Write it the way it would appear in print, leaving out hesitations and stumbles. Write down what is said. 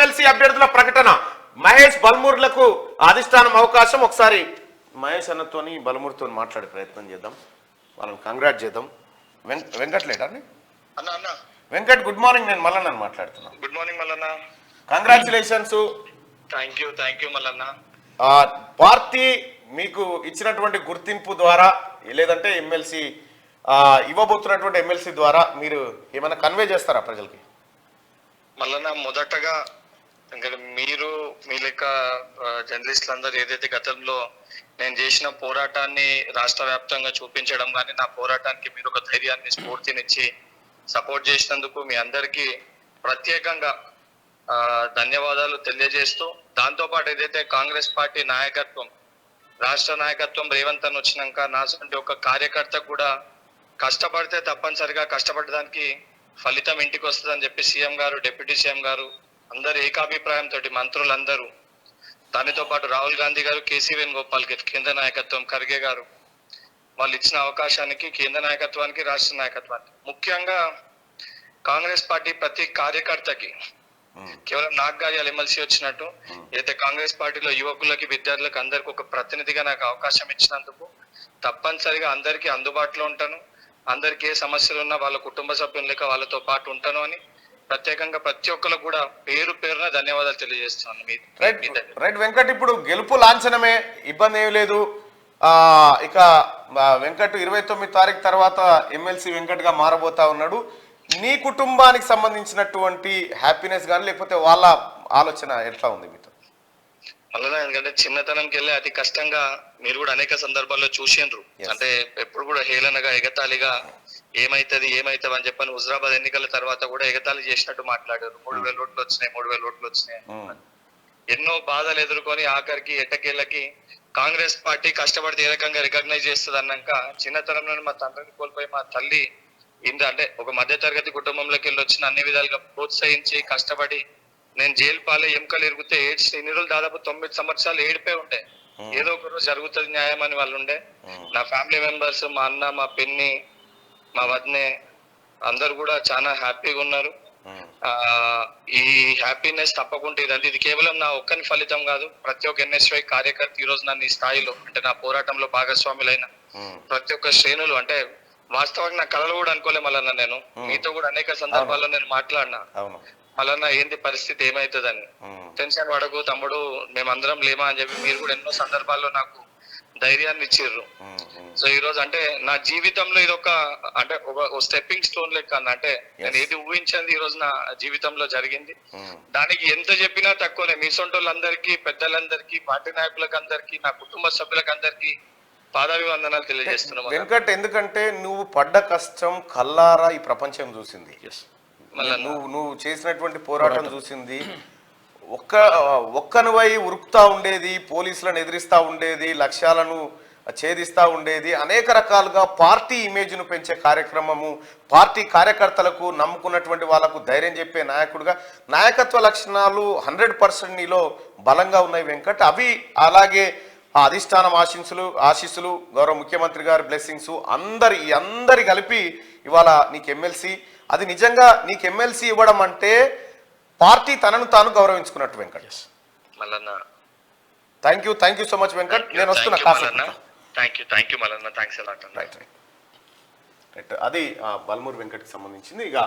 MLC అభ్యర్థుల ప్రకటన. మహేష్ బల్మూర్లకు అధిష్టానం అవకాశం. ఒకసారి మహేష్ అన్నతోని బల్మూర్తో మాట్లాడే ప్రయత్నం చేద్దాం, వాళ్ళని కంగ్రాట్ చేద్దాం. వెంకట్ లేడా అన్న? వెంకట్ గుడ్ మార్నింగ్, నేను మల్లన్న మాట్లాడుతున్నాను. Good morning Mallanna. Congratulations. Thank you Mallanna. Party మీకు ఇచ్చినటువంటి గుర్తింపు ద్వారా లేదంటే ఎమ్మెల్సీ ఇవ్వబోతున్నటువంటి ఎమ్మెల్సీ ద్వారా మీరు ఏమైనా కన్వే చేస్తారా ప్రజలకి? మల్లన్న, మొదటగా మీరు మీ లెక్క జర్నలిస్టులు అందరూ ఏదైతే గతంలో నేను చేసిన పోరాటాన్ని రాష్ట్ర వ్యాప్తంగా చూపించడం కానీ నా పోరాటానికి మీరు ఒక ధైర్యాన్ని స్ఫూర్తినిచ్చి సపోర్ట్ చేసినందుకు మీ అందరికీ ప్రత్యేకంగా ధన్యవాదాలు తెలియజేస్తూ, దాంతోపాటు ఏదైతే కాంగ్రెస్ పార్టీ నాయకత్వం, రాష్ట్ర నాయకత్వం రేవంత్ అని వచ్చినాక నాసంటి ఒక కార్యకర్త కూడా కష్టపడితే తప్పనిసరిగా కష్టపడడానికి ఫలితం ఇంటికి వస్తుందని చెప్పి సీఎం గారు, డిప్యూటీ సీఎం గారు అందరు ఏకాభిప్రాయంతో, మంత్రులందరూ, దానితో పాటు రాహుల్ గాంధీ గారు, కేసీ వేణుగోపాల్ గారు కేంద్ర నాయకత్వం, ఖర్గే గారు వాళ్ళు ఇచ్చిన అవకాశానికి కేంద్ర నాయకత్వానికి, రాష్ట్ర నాయకత్వానికి, ముఖ్యంగా కాంగ్రెస్ పార్టీ ప్రతి కార్యకర్తకి, కేవలం నాకు గారి ఎమ్మెల్సీ వచ్చినట్టు అయితే కాంగ్రెస్ పార్టీలో యువకులకి, విద్యార్థులకు అందరికి ఒక ప్రతినిధిగా నాకు అవకాశం ఇచ్చినందుకు తప్పనిసరిగా అందరికీ అందుబాటులో ఉంటాను. అందరికి ఏ సమస్యలు ఉన్నా వాళ్ళ కుటుంబ సభ్యులు లేక వాళ్ళతో పాటు ఉంటాను అని ప్రత్యేకంగా ప్రతి ఒక్కరికి కూడా పేరు పేరున ధన్యవాదాలు తెలియజేస్తున్నాను. రైట్ వెంకట్, ఇప్పుడు గెలుపు లాంఛనమే, ఇబ్బంది ఏమి లేదు. ఇక వెంకట్ 29 తారీఖు తర్వాత ఎమ్మెల్సీ వెంకట్ గా మారబోతా ఉన్నాడు. నీ కుటుంబానికి సంబంధించినటువంటి హ్యాపీనెస్ కానీ లేకపోతే వాళ్ళ ఆలోచన ఎట్లా ఉంది మీతో? అలానే, ఎందుకంటే చిన్నతనంకి వెళ్ళి అతి కష్టంగా మీరు కూడా అనేక సందర్భాల్లో చూసిండ్రు. అంటే ఎప్పుడు కూడా హేళనగా, ఎగతాళిగా ఏమైతుంది అని చెప్పని హుజరాబాద్ ఎన్నికల తర్వాత కూడా ఎగతాళి చేసినట్టు మాట్లాడారు. 3,000 ఓట్లు వచ్చినాయి. ఎన్నో బాధలు ఎదుర్కొని ఆఖరికి ఎట్టకేళ్ళకి కాంగ్రెస్ పార్టీ కష్టపడితే ఏ రకంగా రికగ్నైజ్ చేస్తుంది అన్నాక చిన్నతనంలో మా తండ్రిని కోల్పోయి మా తల్లి అంటే ఒక మధ్య తరగతి కుటుంబంలోకి వెళ్ళి వచ్చిన అన్ని విధాలుగా ప్రోత్సహించి కష్టపడి నేను జైలు పాలే ఎముకలు ఎరిగితే ఎన్ని రోజులు దాదాపు 9 సంవత్సరాలు ఏడిపే ఉండే, ఏదో ఒక రోజు జరుగుతుంది న్యాయం అని వాళ్ళు ఉండే. నా ఫ్యామిలీ మెంబర్స్, మా అన్న, మా పిన్ని, మా వదినే అందరు కూడా చాలా హ్యాపీగా ఉన్నారు. ఈ హ్యాపీనెస్ తప్పకుండా ఇది కేవలం నా ఒక్కని ఫలితం కాదు. ప్రతి ఒక్క ఎన్ఎస్వై కార్యకర్త ఈ రోజు నన్ను ఈ స్థాయిలో అంటే నా పోరాటంలో భాగస్వాములైన ప్రతి ఒక్క శ్రేణులు, అంటే వాస్తవంగా నా కళలు కూడా అనుకోలే మళ్ళీ నేను మీతో కూడా అనేక సందర్భాల్లో నేను మాట్లాడినా మళ్ళా ఏంది పరిస్థితి ఏమైతుందని, టెన్షన్ పడకు తమ్ముడు మేమందరం లేమా అని చెప్పి మీరు కూడా ఎన్నో సందర్భాల్లో నాకు ధైర్యాన్ని ఇచ్చిర్రు. సో ఈ రోజు అంటే నా జీవితంలో ఇది అంటే ఒక స్టెప్పింగ్ స్టోన్ లెక్క అన్న. అంటే నేను ఏది ఊహించింది ఈ రోజు నా జీవితంలో జరిగింది. దానికి ఎంత చెప్పినా తక్కువనే. మీ సొంటోళ్ళందరికీ, పెద్దలందరికీ, పార్టీ నాయకులకు అందరికీ, నా కుటుంబ సభ్యులకు అందరికీ పాదాభివందనాలు తెలియజేస్తున్నాం వెంకట్. ఎందుకంటే నువ్వు పడ్డ కష్టం కల్లారా ఈ ప్రపంచం చూసింది. నువ్వు చేసినటువంటి పోరాటం చూసింది. ఒక్కనువై ఉరుకుతా ఉండేది, పోలీసులను ఎదిరిస్తా ఉండేది, లక్ష్యాలను ఛేదిస్తూ ఉండేది, అనేక రకాలుగా పార్టీ ఇమేజ్ను పెంచే కార్యక్రమము, పార్టీ కార్యకర్తలకు నమ్ముకున్నటువంటి వాళ్ళకు ధైర్యం చెప్పే నాయకుడిగా నాయకత్వ లక్షణాలు 100% నీలో బలంగా ఉన్నాయి వెంకట్. అవి అలాగే అధిష్టానం ఆశీస్సులు, గౌరవ ముఖ్యమంత్రి గారి బ్లెస్సింగ్స్ అందరి కలిపి ఇవాళ నీకు ఎమ్మెల్సీ. అది నిజంగా నీకు ఎమ్మెల్సీ ఇవ్వడం అంటే పార్టీ తనను తాను గౌరవించుకున్నట్టు Venkat. Thank you so much Venkat. నేను వస్తున్నా. Thank you Mallanna. Thanks a lot. Right. అది బల్మూర్ వెంకట్కి సంబంధించింది. ఇక